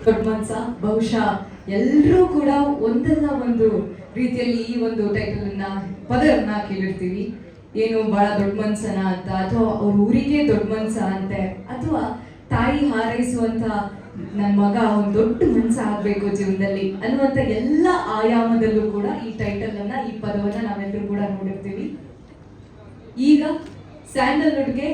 ದೊಡ್ಡ ಮನ್ಸ ಬಹುಶಃ ಎಲ್ಲರೂ ಕೂಡ ಒಂದಲ್ಲ ಒಂದು ರೀತಿಯಲ್ಲಿ ಈ ಒಂದು ಟೈಟಲ್ ಅನ್ನ ಪದವನ್ನ ಕೇಳಿರ್ತೀವಿ. ಏನು ಬಹಳ ದೊಡ್ಡ ಮನ್ಸನ ಅಂತ, ಅಥವಾ ಅವ್ರ ಊರಿಗೆ ದೊಡ್ಡ ಮನ್ಸ ಅಂತೆ, ಅಥವಾ ತಾಯಿ ಹಾರೈಸುವಂತ ನನ್ನ ಮಗ ಒಂದು ದೊಡ್ಡ ಮನ್ಸ ಆಗ್ಬೇಕು ಜೀವನದಲ್ಲಿ ಅನ್ನುವಂತ ಎಲ್ಲ ಆಯಾಮದಲ್ಲೂ ಕೂಡ ಈ ಟೈಟಲ್ ಅನ್ನ, ಈ ಪದವನ್ನ ನಾವೆಲ್ಲರೂ ಕೂಡ ನೋಡಿರ್ತೀವಿ. ಈಗ ಸ್ಯಾಂಡಲ್ವುಡ್ಗೆ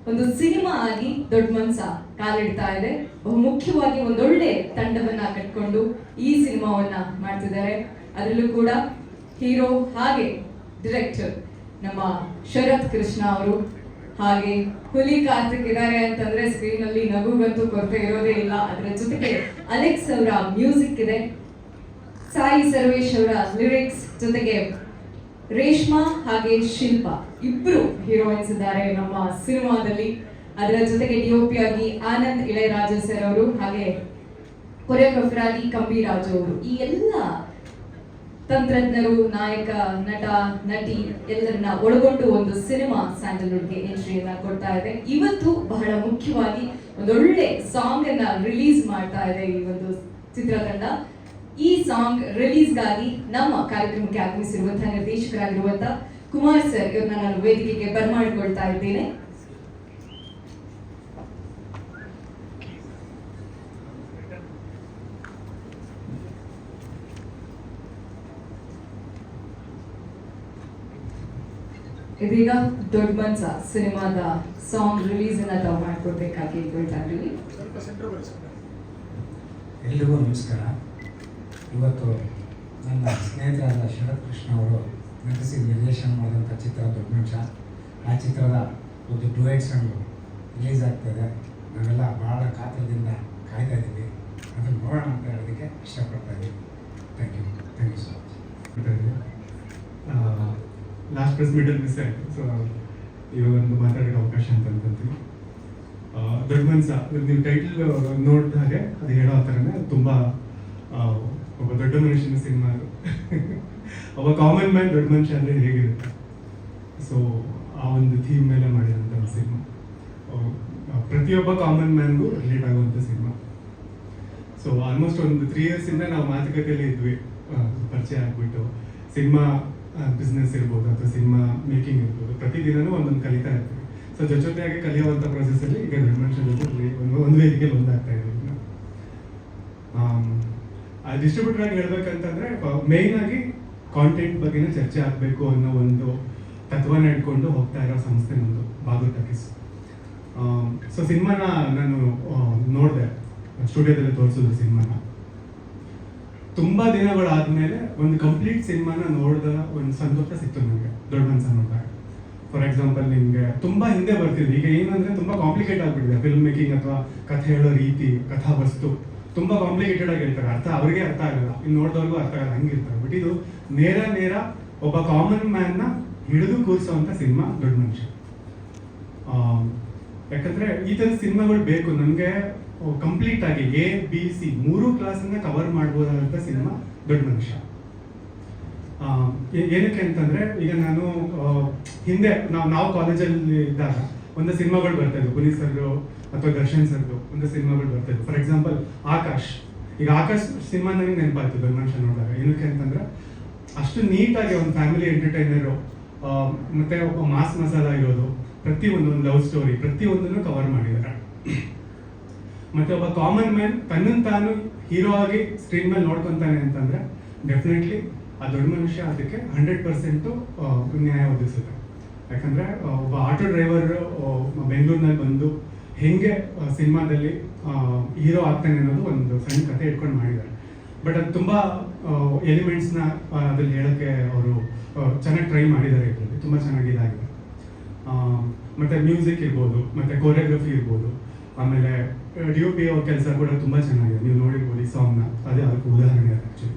ಒಂದು ಸಿನಿಮಾ ಆಗಿ ದೊಡ್ಡ ಮನ್ಸ ಕಾಲಿಡ್ತಾ ಇದೆ. ಬಹು ಮುಖ್ಯವಾಗಿ ಒಂದೊಳ್ಳೆ ತಂಡವನ್ನ ಕಟ್ಕೊಂಡು ಈ ಸಿನಿಮಾವನ್ನ ಮಾಡ್ತಿದ್ದಾರೆ. ಅದರಲ್ಲೂ ಕೂಡ ಹೀರೋ ಹಾಗೆ ಡೈರೆಕ್ಟರ್ ನಮ್ಮ ಶರತ್ ಕೃಷ್ಣ ಅವರು, ಹಾಗೆ ಹುಲಿ ಕಾರ್ತಿಕ್ ಇದ್ದಾರೆ ಅಂತಂದ್ರೆ ಸ್ಕ್ರೀನ್ ಅಲ್ಲಿ ನಗುಗಂತೂ ಕೊರತೆ ಇರೋದೇ ಇಲ್ಲ. ಅದರ ಜೊತೆಗೆ ಅಲೆಕ್ಸ್ ಅವರ ಮ್ಯೂಸಿಕ್ ಇದೆ, ಸಾಯಿ ಸರ್ವೇಶ್ ಅವರ ಲಿರಿಕ್ಸ್, ಜೊತೆಗೆ ರೇಷ್ಮಾ ಹಾಗೆ ಶಿಲ್ಪ ಇಬ್ರು ಹೀರೋಯಿನ್ಸ್ ಇದ್ದಾರೆ ನಮ್ಮ ಸಿನಿಮಾದಲ್ಲಿ. ಅದರ ಜೊತೆಗೆ ಡಿಒಪಿ ಆಗಿ ಆನಂದ್ ಇಳೆಯರಾಜ ಸರ್ ಅವರು, ಹಾಗೆ ಕೊರಿಯೋಗ್ರಾಫರ್ ಆಗಿ ಕಂಬಿರಾಜು ಅವರು. ಈ ಎಲ್ಲ ತಂತ್ರಜ್ಞರು, ನಾಯಕ, ನಟ, ನಟಿ ಎಲ್ಲರನ್ನ ಒಳಗೊಂಡು ಒಂದು ಸಿನಿಮಾ ಸ್ಯಾಂಡಲ್ವುಡ್ಗೆ ಎಂಟ್ರಿಯನ್ನ ಕೊಡ್ತಾ ಇದೆ. ಇವತ್ತು ಬಹಳ ಮುಖ್ಯವಾಗಿ ಒಂದೊಳ್ಳೆ ಸಾಂಗ್ ಅನ್ನ ರಿಲೀಸ್ ಮಾಡ್ತಾ ಇದೆ ಈ ಒಂದು ಚಿತ್ರತಂಡ. ಈ ಸಾಂಗ್ ರಿಲೀಸ್ಗಾಗಿ ನಮ್ಮ ಕಾರ್ಯಕ್ರಮಕ್ಕೆ ಆಗಮಿಸಿರುವಂತಹ ನಿರ್ದೇಶಕರಾಗಿರುವಂತಹ ಕುಮಾರ್ ಸರ್ ಇವ್ರನ್ನ ನಾನು ವೇದಿಕೆಗೆ ಬರಮಾಡಿಕೊಳ್ತಾ ಇದ್ದೇನೆ. ಇದೀಗ ದೊಡ್ಡ ಮನ್ಸ ಸಿನಿಮಾದ ಸಾಂಗ್ ರಿಲೀಸ್ ಅನ್ನ ತಾವು ಮಾಡ್ಕೊಡ್ಬೇಕಾಗಿ ಹೇಳ್ತಾ ಇದ್ದೀವಿ. ಎಲ್ರಿಗೂ ನಮಸ್ಕಾರ. ಇವತ್ತು ನನ್ನ ಸ್ನೇಹಿತರಾದ ಶರತ್ ಕೃಷ್ಣ ಅವರು ನಟಿಸಿ ನಿರ್ದೇಶನ ಮಾಡಿದಂಥ ಚಿತ್ರ ದೊಡ್ಡ ಮನುಷ್ಯ. ಆ ಚಿತ್ರದ ಒಂದು ಡುಯೆಟ್ ಸಾಂಗ್ ರಿಲೀಸ್ ಆಗ್ತಾಯಿದೆ. ನಾವೆಲ್ಲ ಭಾಳ ಕಾತ್ರದಿಂದ ಕಾಯ್ತಾ ಇದ್ದೀವಿ. ಅದನ್ನು ನೋಡೋಣ ಅಂತ ಹೇಳೋದಕ್ಕೆ ಇಷ್ಟಪಡ್ತಾ ಇದ್ದೀವಿ. Thank you so much. Last press ಮೀಟಲ್ಲಿ ಮಿಸ್ ಆಯಿತು, ಸೊ ಇವಾಗ ಒಂದು ಮಾತಾಡೋಕ್ಕೆ ಅವಕಾಶ ಅಂತ ಅನ್ಕೊಂತೀವಿ. ದೊಡ್ಡ ಮನ್ಸ ನೀವು ಟೈಟಲ್ ನೋಡಿದ ಹಾಗೆ ಅದು ಹೇಳೋ ಥರನೇ ತುಂಬ ಒಬ್ಬ ದೊಡ್ಡ ಮನುಷ್ಯನ ಸಿನಿಮಾ ಅದು. ಒಬ್ಬ ಕಾಮನ್ ಮ್ಯಾನ್ ದೊಡ್ಡ ಮನುಷ್ಯ ಅಂದರೆ ಹೇಗಿರುತ್ತೆ, ಸೊ ಆ ಒಂದು ಥೀಮ್ ಮೇಲೆ ಮಾಡಿರೋಂಥ ಒಂದು ಸಿನಿಮಾ. ಪ್ರತಿಯೊಬ್ಬ ಕಾಮನ್ ಮ್ಯಾನ್ಗೂ ರಿಲೇಟ್ ಆಗುವಂಥ ಸಿನಿಮಾ. ಸೊ ಆಲ್ಮೋಸ್ಟ್ ಒಂದು 3 yearsಯಿಂದ ನಾವು ಮಾತುಕತೆಯಲ್ಲಿ ಇದ್ವಿ, ಪರಿಚಯ ಆಗಿಬಿಟ್ಟು ಸಿನಿಮಾ ಬಿಸ್ನೆಸ್ ಇರ್ಬೋದು ಅಥವಾ ಸಿನಿಮಾ ಮೇಕಿಂಗ್ ಇರ್ಬೋದು, ಪ್ರತಿದಿನವೂ ಒಂದೊಂದು ಕಲಿತಾ ಇರ್ತೀವಿ. ಸೊ ಜೊತೆಯಾಗಿ ಕಲಿಯುವಂಥ ಪ್ರೊಸೆಸ್ಸಲ್ಲಿ ಈಗ ದೊಡ್ಡ ಮನುಷ್ಯ ಜೊತೆ ಒಂದು ವೇದಿಕೆಯಲ್ಲಿ ಒಂದಾಗ್ತಾ ಇದ್ದೀವಿ. ಡಿಸ್ಟ್ರಿಬ್ಯೂಟರ್ ಆಗಿ ಹೇಳ್ಬೇಕಂತಂದ್ರೆ ಮೇಯ್ನ್ ಆಗಿ ಕಾಂಟೆಂಟ್ ಬಗ್ಗೆನೇ ಚರ್ಚೆ ಆಗಬೇಕು ಅನ್ನೋ ಒಂದು ತತ್ವನ ಇಟ್ಕೊಂಡು ಹೋಗ್ತಾ ಇರೋ ಸಂಸ್ಥೆ ನಮ್ಮದು ಬಾಗು ಟಾಕೀಸ್. ಸೊ ಸಿನಿಮಾನ ನಾನು ನೋಡಿದೆ, ಸ್ಟುಡಿಯೋದಲ್ಲಿ ತೋರಿಸಿದ್ರು ಸಿನಿಮಾನ. ತುಂಬ ದಿನಗಳಾದ್ಮೇಲೆ ಒಂದು ಕಂಪ್ಲೀಟ್ ಸಿನಿಮಾನ ನೋಡಿದ ಒಂದು ಸಂತೋಷ ಸಿಕ್ತು ನನಗೆ ದೊಡ್ಡ ಮನ್ಸ ನೋಡಿದಾಗ. ಫಾರ್ ಎಕ್ಸಾಂಪಲ್ ನಿಮಗೆ ತುಂಬ ಹಿಂದೆ ಬರ್ತಿದ್ವಿ, ಈಗ ಏನಂದರೆ ತುಂಬ ಕಾಂಪ್ಲಿಕೇಟ್ ಆಗಿಬಿಟ್ಟಿದೆ ಫಿಲ್ಮ್ ಮೇಕಿಂಗ್ ಅಥವಾ ಕಥೆ ಹೇಳೋ ರೀತಿ, ಕಥಾ ವಸ್ತು ತುಂಬ ಕಾಂಪ್ಲಿಕೇಟೆಡ್ ಆಗಿ ಹೇಳ್ತಾರೆ. ಅವರಿಗೆ ಅರ್ಥ ಆಗಲ್ಲ, ಇನ್ನು ನೋಡಿದವ್ರಿಗೂ ಅರ್ಥ ಆಗಲ್ಲ, ಹಂಗಿರ್ತಾರೆ. ಬಟ್ ಇದು ನೇರ ಒಬ್ಬ ಕಾಮನ್ ಮ್ಯಾನ್ನ ಹಿಡಿದು ಕೂರಿಸೋವಂಥ ಸಿನಿಮಾ ದೊಡ್ಡ ಮನುಷ್ಯ. ಯಾಕಂದರೆ ಈ ಥರದ ಸಿನಿಮಾಗಳು ಬೇಕು ನಮಗೆ. ಕಂಪ್ಲೀಟ್ ಆಗಿ ABC 3 ಕ್ಲಾಸನ್ನ ಕವರ್ ಮಾಡ್ಬೋದಾದಂಥ ಸಿನಿಮಾ ದೊಡ್ಡ ಮನುಷ್ಯ. ಏನಕ್ಕೆ ಅಂತಂದ್ರೆ, ಈಗ ನಾನು ಹಿಂದೆ ನಾವು ಕಾಲೇಜಲ್ಲಿ ಇದ್ದಾಗ ಒಂದು ಸಿನಿಮಾಗಳು ಬರ್ತಾ ಇದ್ವು, ಪುನೀತ್ ಸರ್ದು ಅಥವಾ ದರ್ಶನ್ ಸರ್ದು ಒಂದು ಸಿನಿಮಾಗಳು ಬರ್ತಾ ಇದ್ವು. For example Akash. ಈಗ ಆಕಾಶ್ ಸಿನಿಮಾ ನನಗೆ ನೆನಪಾಯ್ತು ದೊಡ್ಡ ಮನುಷ್ಯ ನೋಡಿದಾಗ. ಏನಕ್ಕೆ ಅಂತಂದ್ರೆ ಅಷ್ಟು ನೀಟಾಗಿ ಒಂದು ಫ್ಯಾಮಿಲಿ ಎಂಟರ್ಟೈನರು ಮತ್ತೆ ಒಬ್ಬ ಮಾಸ್ ಮಸಾಲ ಇರೋದು, ಪ್ರತಿಯೊಂದು ಒಂದು ಲವ್ ಸ್ಟೋರಿ ಪ್ರತಿಯೊಂದನ್ನು ಕವರ್ ಮಾಡಿದ್ದಾರೆ. ಮತ್ತೆ ಒಬ್ಬ ಕಾಮನ್ ಮ್ಯಾನ್ ತನ್ನನ್ನು ತಾನು ಹೀರೋ ಆಗಿ ಸ್ಕ್ರೀನ್ ಮೇಲೆ ನೋಡ್ಕೊತಾನೆ ಅಂತಂದ್ರೆ ಡೆಫಿನೆಟ್ಲಿ ಆ ದೊಡ್ಡ ಮನುಷ್ಯ ಅದಕ್ಕೆ 100% ನ್ಯಾಯ ಒದಗಿಸುತ್ತೆ. ಯಾಕಂದ್ರೆ ಒಬ್ಬ ಆಟೋ ಡ್ರೈವರ್ ಬೆಂಗಳೂರಿನಲ್ಲಿ ಬಂದು ಹೆಂಗೆ ಸಿನಿಮಾದಲ್ಲಿ ಹೀರೋ ಆಗ್ತಾನೆ ಅನ್ನೋದು ಒಂದು ಸಣ್ಣ ಕಥೆ ಇಟ್ಕೊಂಡು ಮಾಡಿದ್ದಾರೆ. ಬಟ್ ಅದು ತುಂಬ ಎಲಿಮೆಂಟ್ಸ್ನ ಅದ್ರಲ್ಲಿ ಹೇಳೋಕ್ಕೆ ಅವರು ಚೆನ್ನಾಗಿ ಟ್ರೈ ಮಾಡಿದ್ದಾರೆ. ಇದರಲ್ಲಿ ತುಂಬ ಚೆನ್ನಾಗಿ ಇದಾಗಿದೆ. ಮತ್ತು ಮ್ಯೂಸಿಕ್ ಇರ್ಬೋದು, ಮತ್ತು ಕೊರಿಯೋಗ್ರಫಿ ಇರ್ಬೋದು, ಆಮೇಲೆ DOP ಅವ್ರ ಕೆಲಸ ಕೂಡ ತುಂಬ ಚೆನ್ನಾಗಿದೆ. ನೀವು ನೋಡಿರ್ಬೋದು ಈ ಸಾಂಗ್ನ, ಅದೇ ಅದಕ್ಕೆ ಉದಾಹರಣೆ ಅದು ಆ್ಯಕ್ಚುಲಿ.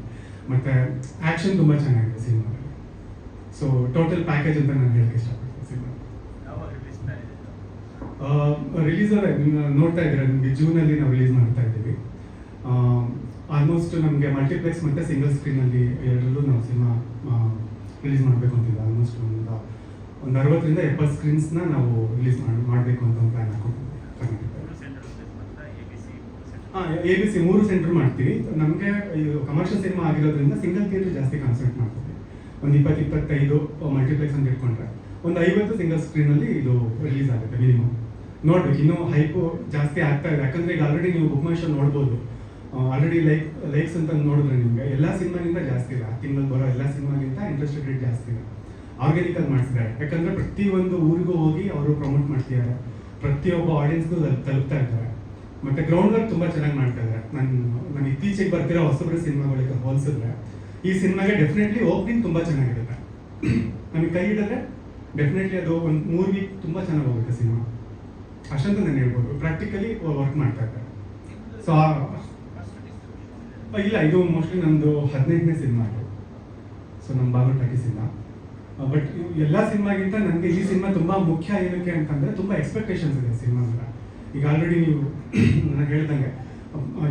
ಮತ್ತು ಆ್ಯಕ್ಷನ್ ತುಂಬ ಚೆನ್ನಾಗಿದೆ ಸಿನಿಮಾದಲ್ಲಿ. ಸೊ ಟೋಟಲ್ ಪ್ಯಾಕೇಜ್ ಅಂತ ನಾನು ಹೇಳಕ್ಕೆ ಇಷ್ಟಪಡ್ತೀನಿ. ಸಿನಿಮಾ ರಿಲೀಸ್ ನೋಡ್ತಾ ಇದ್ದೀರಾ, ನಿಮಗೆ ಜೂನಲ್ಲಿ ನಾವು ರಿಲೀಸ್ ಮಾಡ್ತಾ ಇದ್ದೀವಿ. ಆಲ್ಮೋಸ್ಟ್ ನಮಗೆ ಮಲ್ಟಿಪ್ಲೆಕ್ಸ್ ಮತ್ತು ಸಿಂಗಲ್ ಸ್ಕ್ರೀನಲ್ಲಿ ಎರಡರಲ್ಲೂ ನಾವು ಸಿನಿಮಾ ರಿಲೀಸ್ ಮಾಡಬೇಕು ಅಂತಿದ್ದೆ. ಆಲ್ಮೋಸ್ಟ್ ಒಂದು 60ರಿಂದ 70 ಸ್ಕ್ರೀನ್ಸ್ನ ನಾವು ರಿಲೀಸ್ ಮಾಡಬೇಕು ಅಂತ ಒಂದು ಪ್ಲ್ಯಾನ್ ಹಾಕೊಂಡಿದ್ದೀವಿ. ABC 3 ಸೆಂಟರ್ ಮಾಡ್ತೀವಿ. ನಮಗೆ ಇದು ಕಮರ್ಷಿಯಲ್ ಸಿನಿಮಾ ಆಗಿರೋದ್ರಿಂದ ಸಿಂಗಲ್ ಥಿಯೇಟರ್ ಜಾಸ್ತಿ ಕಾನ್ಸಂಟ್ರೇಟ್ ಮಾಡ್ತೀವಿ. ಒಂದು 20-25 ಮಲ್ಟಿಪ್ಲೆಕ್ಸ್ ಅಂತ ಇಟ್ಕೊಂಡ್ರೆ ಒಂದು 50 ಸಿಂಗಲ್ ಸ್ಕ್ರೀನಲ್ಲಿ ಇದು ರಿಲೀಸ್ ಆಗುತ್ತೆ ಮಿನಿಮಮ್. ನೋಡ್ಬೇಕು, ಇನ್ನೂ ಹೈಪು ಜಾಸ್ತಿ ಆಗ್ತಾ ಇದೆ. ಯಾಕಂದ್ರೆ ಈಗ ಆಲ್ರೆಡಿ ನೀವು ಬುಕ್ ಮೈ ಶೋ ನೋಡ್ಬೋದು. ಆಲ್ರೆಡಿ ಲೈಕ್ಸ್ ಅಂತ ನೋಡಿದ್ರೆ ನಿಮಗೆ ಎಲ್ಲ ಸಿನಿಮಾಗಿಂತ ಜಾಸ್ತಿ ಇದೆ. ಆ ತಿಂಗಳಲ್ಲಿ ಬರೋ ಎಲ್ಲ ಸಿನಿಮಾಗಿಂತ ಇಂಟ್ರೆಸ್ಟ್ ರೇಟ್ ಜಾಸ್ತಿ ಇದೆ. ಆರ್ಗ್ಯಾನಿಕ್ ಆಗಿ ಮಾಡ್ತಿದ್ದಾರೆ. ಯಾಕಂದ್ರೆ ಪ್ರತಿಯೊಂದು ಊರಿಗೂ ಹೋಗಿ ಅವರು ಪ್ರಮೋಟ್ ಮಾಡ್ತಿದ್ದಾರೆ, ಪ್ರತಿಯೊಬ್ಬ ಆಡಿಯನ್ಸ್ಗೂ ತಲುಪ್ತಾ ಇದ್ದಾರೆ. ಮತ್ತೆ ಗ್ರೌಂಡ್ ವರ್ಕ್ ತುಂಬಾ ಚೆನ್ನಾಗಿ ಮಾಡ್ತಾ ಇದ್ದಾರೆ. ನಾನು ಇತ್ತೀಚೆಗೆ ಬರ್ತಿರೋ ಹೊಸಬ್ರ ಸಿನಿಮಾಗಳಿಗೆ ಹೋಲಿಸಿದ್ರೆ ಈ ಸಿನಿಮಾಗೆ ಡೆಫಿನೆಟ್ಲಿ ಓಪನಿಂಗ್ ತುಂಬಾ ಚೆನ್ನಾಗಿರುತ್ತೆ. ನಮಗೆ ಕೈ ಹಿಡಿದ್ರೆ ಡೆಫಿನೆಟ್ಲಿ ಅದು ಒಂದು 3 ವೀಕ್ ತುಂಬಾ ಚೆನ್ನಾಗಿ ಹೋಗುತ್ತೆ ಸಿನಿಮಾ, ಅಷ್ಟಂತ ನಾನು ಹೇಳ್ಬೋದು. ಪ್ರಾಕ್ಟಿಕಲಿ ವರ್ಕ್ ಮಾಡ್ತಾ ಇದ್ದಾರೆ. ಸೊ ಇಲ್ಲ, ಇದು ಮೋಸ್ಟ್ಲಿ ನಮ್ಮದು 18ನೇ ಸಿನಿಮಾ ಇದು. ಸೊ ನಮ್ಮ ಬಾಗಲಕೋಟೆ ಸಿನಿಮಾ. ಬಟ್ ಎಲ್ಲ ಸಿನಿಮಾಗಿಂತ ನನಗೆ ಈ ಸಿನಿಮಾ ತುಂಬಾ ಮುಖ್ಯ. ಏನಕ್ಕೆ ಅಂತಂದ್ರೆ ತುಂಬಾ ಎಕ್ಸ್ಪೆಕ್ಟೇಷನ್ಸ್ ಇದೆ ಸಿನಿಮಾ ಮೇಲೆ. ಈಗ ಆಲ್ರೆಡಿ ನೀವು ನಾನು ಹೇಳ್ದಂಗೆ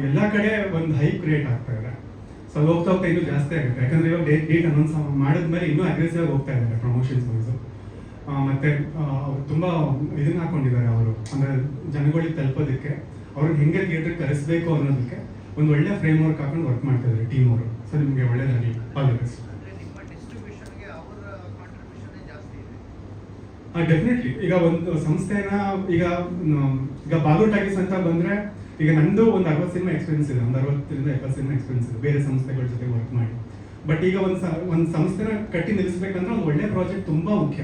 ಎಲ್ಲ ಕಡೆ ಒಂದು ಹೈಪ್ ಕ್ರಿಯೇಟ್ ಆಗ್ತಾ ಇದೆ. ಸೊ ಹೋಗ್ತಾ ಹೋಗ್ತಾ ಇನ್ನೂ ಜಾಸ್ತಿ ಆಗುತ್ತೆ. ಯಾಕಂದ್ರೆ ಇವಾಗ ಡೇಟ್ ಅನೌನ್ಸ್ ಮಾಡಿದ್ಮೇಲೆ ಇನ್ನೂ ಅಗ್ರೆಸಿವ್ ಆಗಿ ಹೋಗ್ತಾ ಇದ್ದಾರೆ ಪ್ರಮೋಷನ್ಸ್ ವೈಸು. ಮತ್ತೆ ತುಂಬಾ ಇದನ್ನ ಹಾಕೊಂಡಿದ್ದಾರೆ ಅವರು, ಅಂದ್ರೆ ಜನಗಳಿಗೆ ತಲುಪೋದಕ್ಕೆ ಅವ್ರನ್ನ ಹೆಂಗೆ ಥಿಯೇಟರ್ ಕರೆಸಬೇಕು ಅನ್ನೋದಕ್ಕೆ ಒಂದು ಒಳ್ಳೆ ಫ್ರೇಮ್ ವರ್ಕ್ ಹಾಕೊಂಡು ವರ್ಕ್ ಮಾಡ್ತಾ ಇದ್ದಾರೆ ಟೀಮ್ ಅವರು. ಸೊ ನಿಮಗೆ ಒಳ್ಳೇದಾಗಲಿ, ಆಲ್ ದಿ ಬೆಸ್ಟ್. ಡೆಫಿನೆಟ್ಲಿ ಈಗ ಒಂದು ಸಂಸ್ಥೆನ ಈಗ ಬಾಗೂರ್ ಟಾಕೀಸ್ ಅಂತ ಬಂದ್ರೆ ಈಗ ನಂದು ಒಂದು 60 ಸಿನಿಮಾ ಎಕ್ಸ್ಪೀರಿಯನ್ಸ್ ಇದೆ, ಒಂದು 60ರಿಂದ 70 ಸಿನಿಮಾ ಎಕ್ಸ್ಪೀರಿಯನ್ಸ್ ಇದೆ ಬೇರೆ ಸಂಸ್ಥೆಗಳ ಜೊತೆ ವರ್ಕ್ ಮಾಡಿ. ಬಟ್ ಈಗ ಒಂದು ಸಂಸ್ಥೆನ ಕಟ್ಟಿ ನಿಲ್ಲಿಸ್ಬೇಕಂದ್ರೆ ಒಂದು ಒಳ್ಳೆ ಪ್ರಾಜೆಕ್ಟ್ ತುಂಬಾ ಮುಖ್ಯ.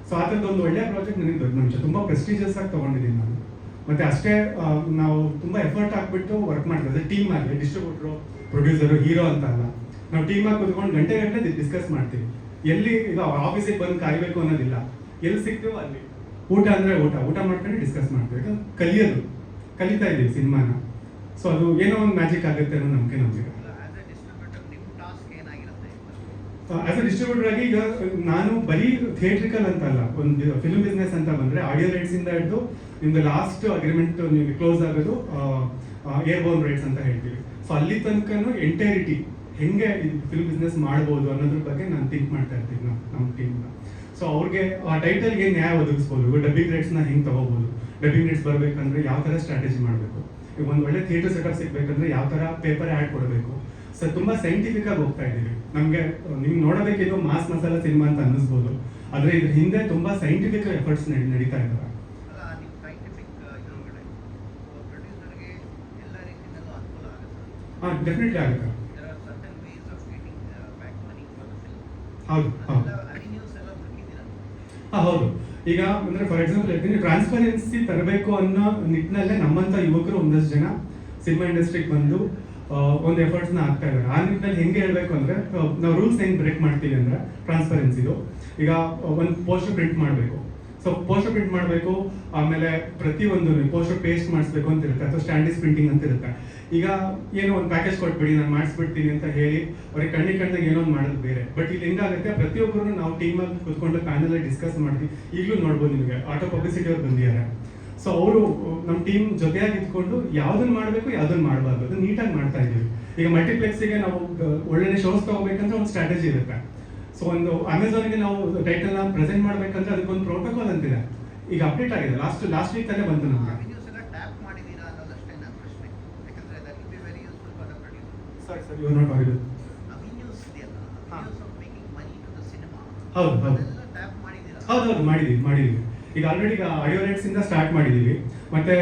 ಸೊ ಆ ಥರದ್ದು ಒಂದು ಒಳ್ಳೆ ಪ್ರಾಜೆಕ್ಟ್ ನನಗೆ ದೊಡ್ಡ ನಿಮಿಷ ತುಂಬಾ ಪ್ರೆಸ್ಟೀಜಿಯಸ್ ಆಗಿ ತಗೊಂಡಿದ್ದೀನಿ ನಾನು. ಮತ್ತೆ ಅಷ್ಟೇ ನಾವು ತುಂಬಾ ಎಫರ್ಟ್ ಹಾಕ್ಬಿಟ್ಟು ವರ್ಕ್ ಮಾಡ್ತೀವಿ ಟೀಮ್ ಆಗಿ. ಡಿಸ್ಟ್ರಿಬ್ಯೂಟರು, ಪ್ರೊಡ್ಯೂಸರು, ಹೀರೋ ಅಂತ ಅಲ್ಲ, ನಾವು ಟೀಮ್ ಆಗಿ ಕುತ್ಕೊಂಡು ಗಂಟೆ ಡಿಸ್ಕಸ್ ಮಾಡ್ತೀವಿ. ಎಲ್ಲಿ ಈಗ ಆಫೀಸಿಗೆ ಬಂದು ಕಾಯ್ಬೇಕು ಅನ್ನೋದಿಲ್ಲ, ಎಲ್ಲಿ ಸಿಗ್ತೀವೋ ಅಲ್ಲಿ ಊಟ ಅಂದ್ರೆ ಊಟ ಮಾಡ್ಕೊಂಡು ಡಿಸ್ಕಸ್ ಮಾಡ್ತೀವಿ. ಕಲಿತಾ ಇದೀವಿ ಸಿನಿಮಾನ. ಸೊ ಅದು ಏನೋ ಒಂದು ಮ್ಯಾಜಿಕ್ ಆಗುತ್ತೆ ಅನ್ನೋ ನಂಬಿಕೆ ನಮ್ಗೆ. ಆಸ್ ಅ ಡಿಸ್ಟ್ರಿಬ್ಯೂಟರ್ ಆಗಿ ಈಗ ನಾನು ಬರೀ ಥಿಯೇಟ್ರಿಕಲ್ ಅಂತ ಅಲ್ಲ, ಒಂದು ಫಿಲ್ಮ್ ಬಿಸ್ನೆಸ್ ಅಂತ ಬಂದ್ರೆ ಆಡಿಯೋ ರೈಟ್ಸ್ ಇಂದ ಹಿಡಿದು ನಿಮ್ದು ಲಾಸ್ಟ್ ಅಗ್ರಿಮೆಂಟ್ ನಿಮಗೆ ಕ್ಲೋಸ್ ಆಗೋದು ಏರ್ಬೋರ್ನ್ ರೈಟ್ಸ್ ಅಂತ ಹೇಳ್ತೀವಿ. ಸೊ ಅಲ್ಲಿ ತನಕನೂ ಎಂಟೈರಿಟಿ ಹೆಂಗೆ ಫಿಲ್ಮ್ ಬಿಸ್ನೆಸ್ ಮಾಡ್ಬೋದು ಅನ್ನೋದ್ರ ಬಗ್ಗೆ ನಾನು ಥಿಂಕ್ ಮಾಡ್ತಾ ಇರ್ತೀವಿ ನಮ್ಮ ಟೀಮ್ನ. ಸೊ ಅವ್ರಿಗೆ ಆ ಟೈಟಲ್ಗೆ ನ್ಯಾಯ ಒದಗಿಸ್ಬೋದು. ಡಬ್ಬಿಂಗ್ ರೈಟ್ಸ್ನ ಹೆಂಗೆ ತಗೋಬೋದು, ಡಬ್ಬಿಂಗ್ ರೈಟ್ಸ್ ಬರಬೇಕಂದ್ರೆ ಯಾವ ಥರ ಸ್ಟ್ರಾಟಜಿ ಮಾಡಬೇಕು, ಈಗ ಒಂದು ಒಳ್ಳೆ ಥಿಯೇಟರ್ ಸೆಟಪ್ ಸಿಗ್ಬೇಕಂದ್ರೆ ಯಾವ ಥರ ಪೇಪರ್ ಆ್ಯಡ್ ಕೊಡಬೇಕು. ಸೊ ತುಂಬಾ ಸೈಂಟಿಫಿಕ್ ಆಗಿ ಹೋಗ್ತಾ ಇದ್ದೀವಿ. ನಮಗೆ ನಿಮ್ಗೆ ನೋಡೋದಕ್ಕೆ ಇದು ಮಾಸ್ ಮಸಾಲಾ ಸಿನಿಮಾ ಅಂತ ಅನ್ನಿಸ್ಬೋದು, ಆದರೆ ಇದ್ರ ಹಿಂದೆ ತುಂಬಾ ಸೈಂಟಿಫಿಕ್ ಎಫರ್ಟ್ಸ್ ನಡೀತಾ ಇದ್ದಾರೆ. ಡೆಫಿನೆಟ್ಲಿ ಆಗುತ್ತೆ. ಹೌದು ಹೌದು. ಈಗ ಅಂದ್ರೆ ಫಾರ್ ಎಕ್ಸಾಂಪಲ್ ಹೇಳ್ತೀನಿ, ಟ್ರಾನ್ಸ್ಪರೆನ್ಸಿ ತರಬೇಕು ಅನ್ನೋ ನಿಟ್ಟಿನಲ್ಲೇ ನಮ್ಮಂತ ಯುವಕರು ಒಂದಷ್ಟು ಜನ ಸಿನಿಮಾ ಇಂಡಸ್ಟ್ರಿಗೆ ಬಂದು ಒಂದು ಎಫರ್ಟ್ಸ್ನ ಆಗ್ತಾ ಇದ್ದಾರೆ. ಆ ನಿಟ್ಟಿನಲ್ಲಿ ಹೆಂಗೆ ಹೇಳ್ಬೇಕು ಅಂದ್ರೆ ನಾವು ರೂಲ್ಸ್ ಹೆಂಗೆ ಬ್ರೇಕ್ ಮಾಡ್ತೀವಿ ಅಂದ್ರೆ ಟ್ರಾನ್ಸ್ಪರೆನ್ಸಿದು. ಈಗ ಒಂದು ಪೋಸ್ಟರ್ ಪ್ರಿಂಟ್ ಮಾಡಬೇಕು. ಸೊ ಪೋಸ್ಟರ್ ಪ್ರಿಂಟ್ ಮಾಡಬೇಕು, ಆಮೇಲೆ ಪ್ರತಿಯೊಂದು ಪೋಸ್ಟರ್ ಪೇಸ್ಟ್ ಮಾಡಿಸ್ಬೇಕು ಅಂತ ಇರುತ್ತೆ, ಅಥವಾ ಸ್ಟ್ಯಾಂಡರ್ಡ್ ಪ್ರಿಂಟಿಂಗ್ ಅಂತ ಇರುತ್ತೆ. ಈಗ ಏನೋ ಒಂದು ಪ್ಯಾಕೇಜ್ ಕೊಟ್ಬಿಡಿ, ನಾನು ಮಾಡಿಸ್ಬಿಡ್ತೀನಿ ಅಂತ ಹೇಳಿ ಅವ್ರಿಗೆ ಕಣ್ಣಿಗೆ ಏನೋ ಒಂದು ಮಾಡೋದು ಬೇರೆ. ಬಟ್ ಇಲ್ಲಿ ಹೆಂಗಾಗುತ್ತೆ, ಪ್ರತಿಯೊಬ್ಬರು ನಾವು ಟೀಮಲ್ಲಿ ಕೂತ್ಕೊಂಡು ಪ್ಯಾನಲ್ ಡಿಸ್ಕಸ್ ಮಾಡ್ತೀವಿ. ಈಗಲೂ ನೋಡ್ಬೋದು ನಿಮಗೆ ಆಟೋ ಪಬ್ಲಿಸಿಟಿ ಅವ್ರು ಬಂದಿದ್ದಾರೆ. ಸೊ ಅವರು ನಮ್ಮ ಟೀಮ್ ಜೊತೆಯಾಗಿ ಇದ್ಕೊಂಡು ಯಾವ್ದನ್ನ ಮಾಡಬೇಕು ಯಾವ್ದನ್ನ ಮಾಡಬಾರ್ದು ಅದು ನೀಟಾಗಿ ಮಾಡ್ತಾ ಇದ್ದೀವಿ. ಈಗ ಮಲ್ಟಿಪ್ಲೆಕ್ಸಿಗೆ ನಾವು ಒಳ್ಳೆ ಶೋಸ್ ತಗೋಬೇಕಂದ್ರೆ ಒಂದು ಸ್ಟ್ರಾಟಜಿ ಇರುತ್ತೆ. ಸೊ ಒಂದು ಅಮೆಝಾನ್ಗೆ ನಾವು ಟೈಟಲ್ನ ಪ್ರೆಸೆಂಟ್ ಮಾಡ್ಬೇಕಂದ್ರೆ ಅದಕ್ಕೊಂದು ಪ್ರೋಟೋಕಾಲ್ ಅಂತಿದೆ. ಈಗ ಅಪ್ಡೇಟ್ ಆಗಿದೆ, ಲಾಸ್ಟ್ ವೀಕ್ ಅಲ್ಲೇ ಬಂತು ನಮಗೆ. Sir you are not audible. ಹೌದು ಮಾಡಿದೀವಿ. ಈಗ ಆಲ್ರೆಡಿ ಈಗ ಆಡಿಯೋ ರೈಟ್ಸ್ ಇಂದ ಸ್ಟಾರ್ಟ್ ಮಾಡಿದೀವಿ. ಮತ್ತೆ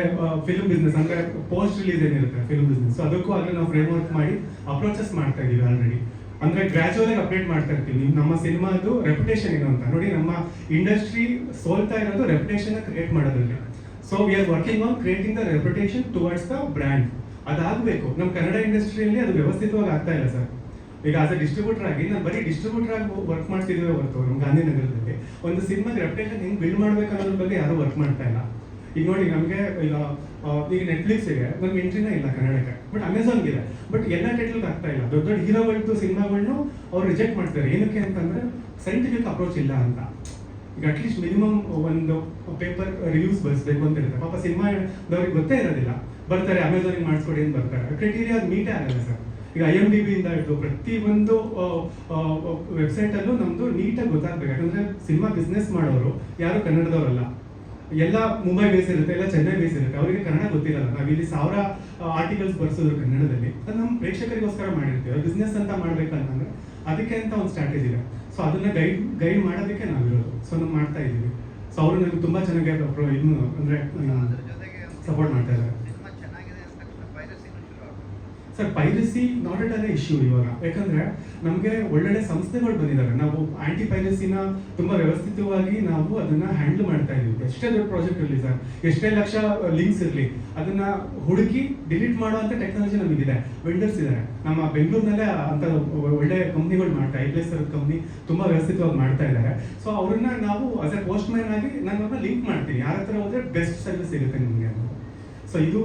ಫಿಲ್ಮ್ ಬಿಸ್ನೆಸ್ ಅಂದ್ರೆ ಪೋಸ್ಟ್ ರಿಲೀಸ್ ಏನಿರುತ್ತೆ ಫಿಲ್ಮ್ ಬಿಸ್ನೆಸ್, ಅದಕ್ಕೂ ಆಗಲೇ ನಾವು ಫ್ರೇಮ್ ವರ್ಕ್ ಮಾಡಿ ಅಪ್ರೋಚಸ್ ಮಾಡ್ತಾ ಇದೀವಿ ಆಲ್ರೆಡಿ. ಅಂದ್ರೆ ಗ್ರಾಜುವಲ್ ಆಗಿ ಅಪ್ಡೇಟ್ ಮಾಡ್ತಾ ಇರ್ತೀವಿ. ನಮ್ಮ ಸಿನಿಮಾದು ರೆಪ್ಯುಟೇಷನ್ ಏನು ಅಂತ ನೋಡಿ. ನಮ್ಮ ಇಂಡಸ್ಟ್ರಿ ಸೋಲ್ತಾ ಇರೋದು ರೆಪ್ಯುಟೇಷನ್ ಕ್ರಿಯೇಟ್ ಮಾಡೋದ್ರಲ್ಲಿ. So we are working on creating the reputation towards the brand. ಅದಾಗಬೇಕು. ನಮ್ಮ ಕನ್ನಡ ಇಂಡಸ್ಟ್ರಿಯಲ್ಲಿ ಅದು ವ್ಯವಸ್ಥಿತವಾಗಿ ಆಗ್ತಾ ಇಲ್ಲ ಸರ್. ಈಗ ಆಸ್ ಅ ಡಿಸ್ಟ್ರಿಬ್ಯೂಟರ್ ಆಗಿ ನಾನು ಬರೀ ಡಿಸ್ಟ್ರಿಬ್ಯೂಟರ್ ಆಗಿ ವರ್ಕ್ ಮಾಡ್ತಿದ್ದೀವಿ ಹೊರತು ನಮ್ಮ ಗಾಂಧಿನಗರದಲ್ಲಿ ಒಂದು ಸಿನಿಮಾಗೆ ರೆಪ್ಯುಟೇಷನ್ ಹೆಂಗೆ ಬಿಲ್ಡ್ ಮಾಡ್ಬೇಕು ಅನ್ನೋದ್ರ ಬಗ್ಗೆ ಯಾರು ವರ್ಕ್ ಮಾಡ್ತಾ ಇಲ್ಲ. ಈಗ ನೋಡಿ ನಮಗೆ ಈಗ ನೆಟ್ಫ್ಲಿಕ್ಸ್ಗೆ ನಮ್ಗೆ ಎಂಟ್ರಿನೇ ಇಲ್ಲ ಕನ್ನಡಕ್ಕೆ, ಬಟ್ ಅಮೆಝಾನ್ಗೆ ಇದೆ. ಬಟ್ ಎಲ್ಲ ಟೈಟಲ್ಗೆ ಆಗ್ತಾ ಇಲ್ಲ. ದೊಡ್ಡ ದೊಡ್ಡ ಹೀರೋಗಳದ್ದು ಸಿನಿಮಾಗಳನ್ನು ಅವ್ರು ರಿಜೆಕ್ಟ್ ಮಾಡ್ತಾರೆ. ಏನಕ್ಕೆ ಅಂತಂದ್ರೆ ಸೈಂಟಿಫಿಕ್ ಅಪ್ರೋಚ್ ಇಲ್ಲ ಅಂತ. ಈಗ ಅಟ್ಲೀಸ್ಟ್ ಮಿನಿಮಮ್ ಒಂದು ಪೇಪರ್ ರಿವ್ಯೂಸ್ ಬಳಸಬೇಕು ಅಂತ ಇರುತ್ತೆ. ಪಾಪ ಸಿನಿಮಾದವ್ರಿಗೆ ಗೊತ್ತೇ ಇರೋದಿಲ್ಲ, ಬರ್ತಾರೆ ಅಮೆಝಾನಿಗೆ ಮಾಡಿಸ್ಕೊಡಿ ಅಂತ ಬರ್ತಾರೆ. ಕ್ರೈಟೀರಿಯಾ ಅದು ಮೀಟೇ ಆಗಲ್ಲ ಸರ್. ಈಗ IMDb ಇಂದ ಹಿಡಿದು ಪ್ರತಿಯೊಂದು ವೆಬ್ಸೈಟ್ ಅಲ್ಲೂ ನಮ್ದು ನೀಟಾಗಿ ಗೊತ್ತಾಗ್ಬೇಕು. ಯಾಕಂದ್ರೆ ಸಿನಿಮಾ ಬಿಸ್ನೆಸ್ ಮಾಡೋರು ಯಾರು ಕನ್ನಡದವರಲ್ಲ. ಎಲ್ಲ ಮುಂಬೈ ಬೇಸ್ ಇರುತ್ತೆ, ಎಲ್ಲ ಚೆನ್ನೈ ಬೇಸ್ ಇರುತ್ತೆ, ಅವರಿಗೆ ಕನ್ನಡ ಗೊತ್ತಿರಲ್ಲ. ನಾವು ಇಲ್ಲಿ 1000 ಆರ್ಟಿಕಲ್ಸ್ ಬರ್ಸೋದ್ರು ಕನ್ನಡದಲ್ಲಿ, ಅದು ನಮ್ಮ ಪ್ರೇಕ್ಷಕರಿಗೋಸ್ಕರ ಮಾಡಿರ್ತೀವಿ. ಬಿಸ್ನೆಸ್ ಅಂತ ಮಾಡ್ಬೇಕಂತಂದ್ರೆ ಅದಕ್ಕೆ ಅಂತ ಒಂದು ಸ್ಟ್ರಾಟಜಿ ಇದೆ. ಸೊ ಅದನ್ನ ಗೈಡ್ ಮಾಡೋದಕ್ಕೆ ನಾವಿರೋದು. ಸೊ ನಾವು ಮಾಡ್ತಾ ಇದ್ದೀವಿ. ಸೊ ಅವರು ನನಗೆ ತುಂಬಾ ಚೆನ್ನಾಗಿ ಇನ್ನು ಅಂದ್ರೆ ಸಪೋರ್ಟ್ ಮಾಡ್ತಾ ಇದ್ದಾರೆ. Sir piracy not at an issue ಇವಾಗ, ಯಾಕಂದ್ರೆ ನಮಗೆ ಒಳ್ಳೊಳ್ಳೆ ಸಂಸ್ಥೆಗಳು ಬಂದಿದ್ದಾರೆ. ನಾವು ಆಂಟಿ ಪೈರಸಿನ ತುಂಬಾ ವ್ಯವಸ್ಥಿತವಾಗಿ ನಾವು ಅದನ್ನ ಹ್ಯಾಂಡಲ್ ಮಾಡ್ತಾ ಇದೀವಿ. ಎಷ್ಟೇ ದೊಡ್ಡ ಪ್ರಾಜೆಕ್ಟ್ ಇರಲಿ ಸರ್, ಎಷ್ಟೇ ಲಕ್ಷ ಲಿಂಕ್ಸ್ ಇರಲಿ, ಅದನ್ನ ಹುಡುಕಿ ಡಿಲೀಟ್ ಮಾಡುವಂತ ಟೆಕ್ನಾಲಜಿ ನಮಗಿದೆ. ವೆಂಡರ್ಸ್ ಇದ್ದಾರೆ ನಮ್ಮ ಬೆಂಗಳೂರಿನಲ್ಲೇ ಅಂತ ಒಳ್ಳೆ ಕಂಪ್ನಿಗಳು ಮಾಡ್ತಾ, ಐಪ್ಲೇಸ್ ಕಂಪ್ನಿ ತುಂಬಾ ವ್ಯವಸ್ಥಿತವಾಗಿ ಮಾಡ್ತಾ ಇದ್ದಾರೆ. ಸೊ ಅವ್ರನ್ನ ನಾವು ಆಸ್ ಎ ಪೋಸ್ಟ್ ಮ್ಯಾನ್ ಆಗಿ ನಾನು ಅವ್ರನ್ನ ಲಿಂಕ್ ಮಾಡ್ತೀನಿ, ಯಾರ ಹತ್ರ ಹೋದ್ರೆ ಬೆಸ್ಟ್ ಸರ್ವಿಸ್ ಸಿಗುತ್ತೆ ನಿಮಗೆ ಅಂತ. ಸೊ ಇದು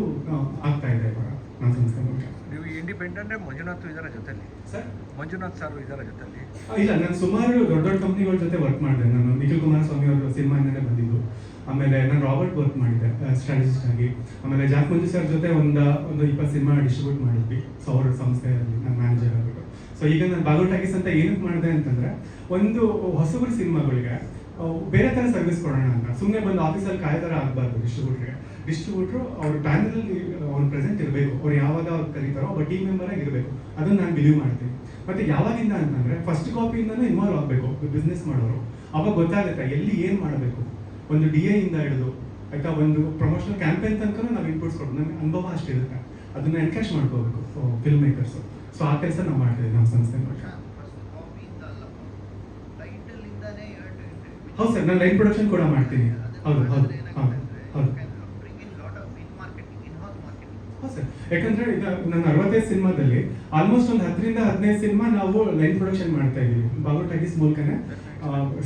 ಆಗ್ತಾ ಇದೆ ಇವಾಗ ನಮ್ಮ ಸಂಸ್ಥೆ ಮೂಲಕ. ನೀವು ಇಂಡಿಪೆಂಡೆಂಟ್ ಮಂಜುನಾಥ್ ಇದರ ಜೊತೆಲಿ ಸರ್ ಮಂಜುನಾಥ್ ಸರ್ ಇದರ ಜೊತೆಲಿ ಇಲ್ಲ, ನಾನು ಸುಮಾರು ದೊಡ್ಡ ದೊಡ್ಡ ಕಂಪ್ನಿಗಳ ಜೊತೆ ವರ್ಕ್ ಮಾಡಿದೆ. ನಾನು ನಿಖಿಲ್ ಕುಮಾರಸ್ವಾಮಿ ಅವರು ಸಿನಿಮಾಯಿಂದಲೇ ಬಂದಿದ್ದು. ಆಮೇಲೆ ನಾನು ರಾಬರ್ಟ್ ವರ್ಕ್ ಮಾಡಿದ್ದೆ ಸ್ಟ್ರಾಟಜಿಸ್ಟ್ ಆಗಿ. ಆಮೇಲೆ ಜಾಕ್ ಮಂಜು ಸರ್ ಜೊತೆ ಒಂದು 20 ಸಿನಿಮಾ ಡಿಸ್ಟ್ರಿಬ್ಯೂಟ್ ಮಾಡಿದ್ವಿ. ಸೊ ಅವ್ರ ಸಂಸ್ಥೆಯಲ್ಲಿ ನಾನು ಮ್ಯಾನೇಜರ್ ಆಗಿಬಿಟ್ಟು. ಸೊ ಈಗ ನಾನು ಬಾಗಲ್ ಟಾಕೀಸ್ ಅಂತ ಏನಕ್ಕೆ ಮಾಡಿದೆ ಅಂತಂದ್ರೆ, ಒಂದು ಹೊಸಬರು ಸಿನಿಮಾಗಳಿಗೆ ಬೇರೆ ಥರ ಸರ್ವಿಸ್ ಕೊಡೋಣ ಅಂತ. ಸುಮ್ಮನೆ ಬಂದು ಆಫೀಸಲ್ಲಿ ಕಾಯ್ದಾರ ಆಗಬಾರ್ದು ಡಿಸ್ಟ್ರಿಬ್ಯೂಟ್ರು ಅವ್ರ ಬ್ಯಾನರಲ್ಲಿ ಅವ್ರು ಪ್ರೆಸೆಂಟ್ ಇರಬೇಕು. ಅವ್ರು ಯಾವಾಗ ಅವ್ರು ಕರೀತಾರೋ ಒಬ್ಬ ಟೀಮ್ ಮೆಂಬರ್ ಆಗಿ ಇರಬೇಕು. ಅದನ್ನ ನಾನು ಬಿಲೀವ್ ಮಾಡ್ತೀನಿ. ಮತ್ತೆ ಯಾವಾಗಿಂದ ಅಂತಂದ್ರೆ ಫಸ್ಟ್ ಕಾಪಿಯಿಂದನೂ ಇನ್ವಾಲ್ವ್ ಆಗಬೇಕು ಬಿಸ್ನೆಸ್ ಮಾಡೋರು. ಅವಾಗ ಗೊತ್ತಾಗುತ್ತೆ ಎಲ್ಲಿ ಏನು ಮಾಡಬೇಕು. ಒಂದು DA ಇಂದ ಹಿಡಿದು ಆಯ್ತಾ, ಒಂದು ಪ್ರಮೋಷನಲ್ ಕ್ಯಾಂಪೇನ್ ತನಕ ನಾವು ಇನ್ಪುಟ್ಸ್ ಕೊಡೋದು. ನನಗೆ ಅನುಭವ ಅಷ್ಟಿರುತ್ತೆ, ಅದನ್ನ ಎನ್ಕ್ಯಾಶ್ ಮಾಡ್ಕೋಬೇಕು ಫಿಲ್ಮ್ ಮೇಕರ್ಸು. ಸೊ ಆ ಕೆಲಸ ನಾವು ಮಾಡ್ತೀವಿ ನಮ್ಮ ಸಂಸ್ಥೆ ಮೂಲಕ. ಹೌದು ಸರ್, ನಾನು ಲೈನ್ ಪ್ರೊಡಕ್ಷನ್ ಕೂಡ ಮಾಡ್ತೀನಿ. ಹೌದು ಹೌದು ಹೌದು ಹೌದು ಹೌದು ಸರ್. ಯಾಕಂದ್ರೆ ಈಗ ನನ್ನ 65 ಸಿನಿಮಾದಲ್ಲಿ ಆಲ್ಮೋಸ್ಟ್ ಒಂದು 10 ರಿಂದ 15 ಸಿನಿಮಾ ನಾವು ಲೈನ್ ಪ್ರೊಡಕ್ಷನ್ ಮಾಡ್ತಾ ಇದೀವಿ. ಬಾಗಲ್ ಟಾಕೀಸ್ ಮೂಲಕನೇ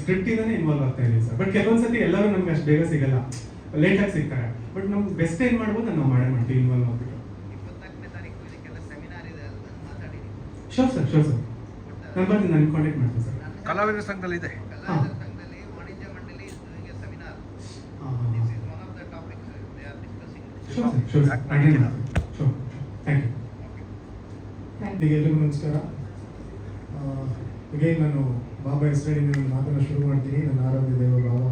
ಸ್ಕ್ರಿಪ್ಟ್ ಇಂದಾನೆ ಇನ್ವಾಲ್ವ್ ಆಗ್ತಾ ಇದೀವಿ ಸರ್. ಬಟ್ ಕೆಲವೊಂದ್ಸತಿ ಎಲ್ಲರೂ ನಮ್ಗೆ ಅಷ್ಟು ಬೇಗ ಸಿಗಲ್ಲ, ಲೇಟ್ ಆಗಿ ಸಿಗ್ತಾರೆ. ಬಟ್ ನಮ್ಗೆ ಬೆಸ್ಟ್ ಏನ್ ಮಾಡ್ಬೋದು ನಾವು ಮಾಡ್ತೀವಿ ಇನ್ವಾಲ್ವ್ ಆಗ್ಬಿಟ್ಟು. ಶೋರ್ ಸರ್, ಶೋರ್ ಸರ್, ನಾನು ಬರ್ತೀನಿ, ನಾನು ಕಾಂಟ್ಯಾಕ್ಟ್ ಮಾಡ್ತೀನಿ ಸರ್. ಕಲಾವಿದರ ಸಂಘದಲ್ಲಿ ಇದೆ. ಶೋರ್ ಸರ್, ಅಟೆಂಡ್ ಮಾಡ್ತೀನಿ. Sure, thank you. ಎಲ್ಲರಿಗೂ ನಮಸ್ಕಾರ. ಈಗ ನಾನು ಬಾಬಾ ಹೆಸರಿನಿಂದ ನನ್ನ ಮಾತನ್ನು ಶುರು ಮಾಡ್ತೀನಿ. ನನ್ನ ಆರಾಧ್ಯ ದೇವ ಬಾಬಾ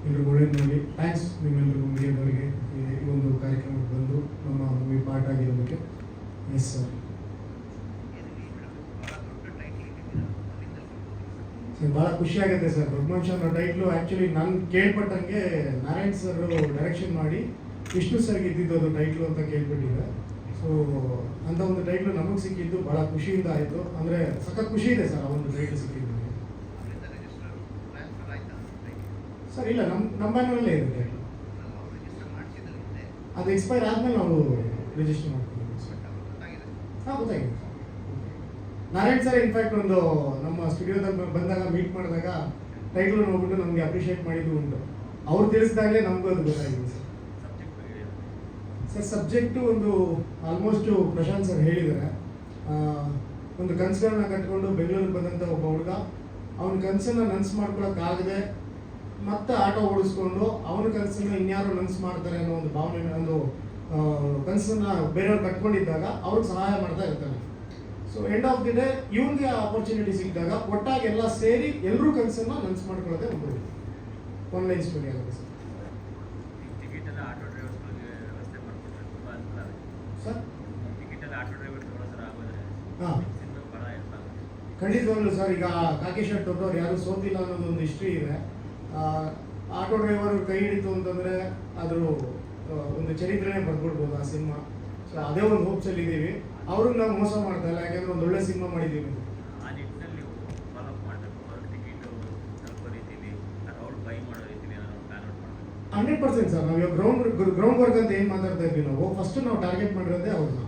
ಎಲ್ರಿಗೂ ಒಳ್ಳೇದು ನೋಡಿ. ಥ್ಯಾಂಕ್ಸ್ ನಿಮ್ಮೆಲ್ಲರಿಗೂ ಮೀಡಿಯಾದವರಿಗೆ ಈ ಒಂದು ಕಾರ್ಯಕ್ರಮಕ್ಕೆ ಬಂದು ನಮ್ಮ ಮೂವಿ ಪಾರ್ಟ್ ಆಗಿರೋದಕ್ಕೆ. ಎಸ್ ಸರ್, ಭಾಳ ಖುಷಿ ಆಗುತ್ತೆ ಸರ್. ದೊಡ್ಡ ಮನುಷ್ಯ ಅನ್ನೋ ಟೈಟ್ಲು ಆ್ಯಕ್ಚುಲಿ ನಾನು ಕೇಳ್ಪಟ್ಟಂಗೆ ನಾರಾಯಣ್ ಸರ್ ಡೈರೆಕ್ಷನ್ ಮಾಡಿ ವಿಷ್ಣು ಸರ್ಗೆ ಇದ್ದಿದ್ದು ಅದು ಟೈಟ್ಲು ಅಂತ ಕೇಳ್ಬಿಟ್ಟಿದೆ. ಸೊ ಅಂತ ಒಂದು ಟೈಟ್ಲು ನಮಗೆ ಸಿಕ್ಕಿದ್ದು ಭಾಳ ಖುಷಿಯಿಂದ ಆಯಿತು. ಅಂದರೆ ಸಖತ್ ಖುಷಿ ಇದೆ ಸರ್ ಆ ಒಂದು ಟೈಟ್ಲು ಸಿಕ್ಕಿದ್ದು. ಸರ್ ಇಲ್ಲ, ನಮ್ಮ ಬ್ಯಾನರಲ್ಲೇ ಇದೆ ಟೈಟ್ಲು. ಅದು ಎಕ್ಸ್ಪೈರ್ ಆದಮೇಲೆ ನಾವು ರಿಜಿಸ್ಟರ್ ಮಾಡ್ತೀವಿ. ಹಾಂ, ಗೊತ್ತಾಗಿದೆ. ನಾರಾಯಣ್ ಸರ್ ಇನ್ಫ್ಯಾಕ್ಟ್ ಒಂದು ನಮ್ಮ ಸ್ಟುಡಿಯೋದಲ್ಲಿ ಬಂದಾಗ ಮೀಟ್ ಮಾಡಿದಾಗ ಟೈಟ್ಲ್ ನೋಡ್ಬಿಟ್ಟು ನಮಗೆ ಅಪ್ರಿಷಿಯೇಟ್ ಮಾಡಿದ್ದು ಉಂಟು. ಅವ್ರು ತಿಳಿಸಿದಾಗಲೇ ನಮಗೂ ಅದು ಗೊತ್ತಾಗಿದೆ ಸರ್. ಸರ್ ಸಬ್ಜೆಕ್ಟು ಒಂದು ಆಲ್ಮೋಸ್ಟು ಪ್ರಶಾಂತ್ ಸರ್ ಹೇಳಿದ್ದಾರೆ. ಒಂದು ಕನಸುಗಳನ್ನ ಕಟ್ಕೊಂಡು ಬೆಂಗಳೂರಿಗೆ ಬಂದಂಥ ಒಬ್ಬ ಹುಡುಗ ಅವನ ಕನಸನ್ನು ನನಸು ಮಾಡ್ಕೊಳಕ್ಕಾಗದೆ ಮತ್ತೆ ಆಟೋ ಓಡಿಸ್ಕೊಂಡು ಅವನ ಕನಸನ್ನು ಇನ್ಯಾರು ನನಸು ಮಾಡ್ತಾರೆ ಅನ್ನೋ ಒಂದು ಭಾವನೆ, ಒಂದು ಕನಸನ್ನು ಬೇರೆಯವ್ರು ಕಟ್ಕೊಂಡಿದ್ದಾಗ ಅವ್ರಿಗೆ ಸಹಾಯ ಮಾಡ್ತಾ ಇರ್ತಾನೆ. So end of the day ಇವ್ನಿಗೆ ಆಪರ್ಚುನಿಟಿ ಸಿಕ್ಕಿದಾಗ ಒಟ್ಟಾಗಿ ಎಲ್ಲ ಸೇರಿ ಎಲ್ಲರೂ ಕನಸನ್ನು ನನಸು ಮಾಡ್ಕೊಳ್ಳೋದೇ ಒಂದು ಆನ್ಲೈನ್ ಸ್ಟೋರಿ ಆಗುತ್ತೆ ಸರ್. ಸರ್ ಹಾಂ, ಖಂಡಿತವಾಗ್ಲೂ ಸರ್. ಈಗ ಕಾಕಿ ಶರ್ಟ್ ದೊಡ್ಡವ್ರು ಯಾರು ಸೋತಿಲ್ಲ ಅನ್ನೋದೊಂದು ಹಿಸ್ಟ್ರಿ ಇದೆ. ಆಟೋ ಡ್ರೈವರ್ ಕೈ ಹಿಡಿತು ಅಂತಂದರೆ ಅದ್ರ ಒಂದು ಚರಿತ್ರೆನೇ ಬರ್ಬಿಡ್ಬೋದು ಆ ಸಿನಿಮಾ. ಸೊ ಅದೇ ಒಂದು ಹೋಪ್ಸಲ್ಲಿ ಇದ್ದೀವಿ. ಅವ್ರಿಗೆ ನಾವು ಮೋಸ ಮಾಡ್ತಾ ಇಲ್ಲ, ಯಾಕೆಂದ್ರೆ ಒಂದು ಒಳ್ಳೆ ಸಿನಿಮಾ ಮಾಡಿದ್ದೀವಿ. ಆ 100% ಸರ್. ನಾವು ಗ್ರೌಂಡ್ ವರ್ಕ್ ಅಂತ ಏನು ಮಾತಾಡ್ತಾ ಇದ್ವಿ, ನಾವು ಫಸ್ಟ್ ನಾವು ಟಾರ್ಗೆಟ್ ಮಾಡಿರೋದೇ ಅವ್ರನ್ನ.